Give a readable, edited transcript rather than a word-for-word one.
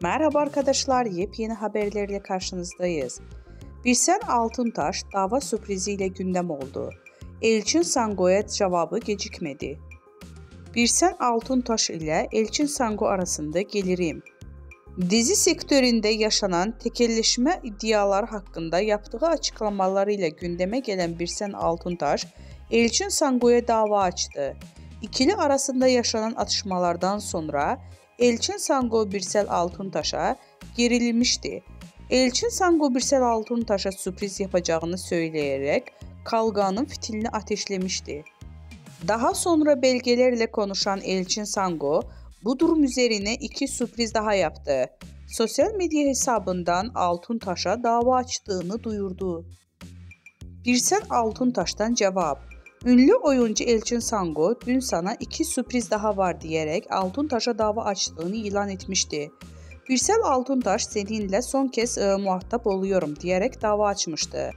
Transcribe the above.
Merhaba arkadaşlar, yepyeni haberlerle karşınızdayız. Birsen Altuntaş dava sürpriziyle gündem oldu. Elçin Sango'ya cevabı gecikmedi. Birsen Altuntaş ile Elçin Sango arasında gelirim. Dizi sektöründe yaşanan tekelleşme iddiaları hakkında yaptığı açıklamalarıyla gündeme gelen Birsen Altuntaş, Elçin Sango'ya dava açtı. İkili arasında yaşanan atışmalardan sonra Elçin Sango Birsel Altuntaş'a gerilmişti. Elçin Sango Birsel Altuntaş'a sürpriz yapacağını söyleyerek kavganın fitilini ateşlemişti. Daha sonra belgelerle konuşan Elçin Sango bu durum üzerine iki sürpriz daha yaptı. Sosyal medya hesabından Altuntaş'a dava açtığını duyurdu. Birsel Altuntaş'tan cevap. Ünlü oyuncu Elçin Sango dün sana iki sürpriz daha var diyerek Altuntaş'a dava açtığını ilan etmişti. Birsel Altuntaş seninle son kez muhatap oluyorum diyerek dava açmıştı.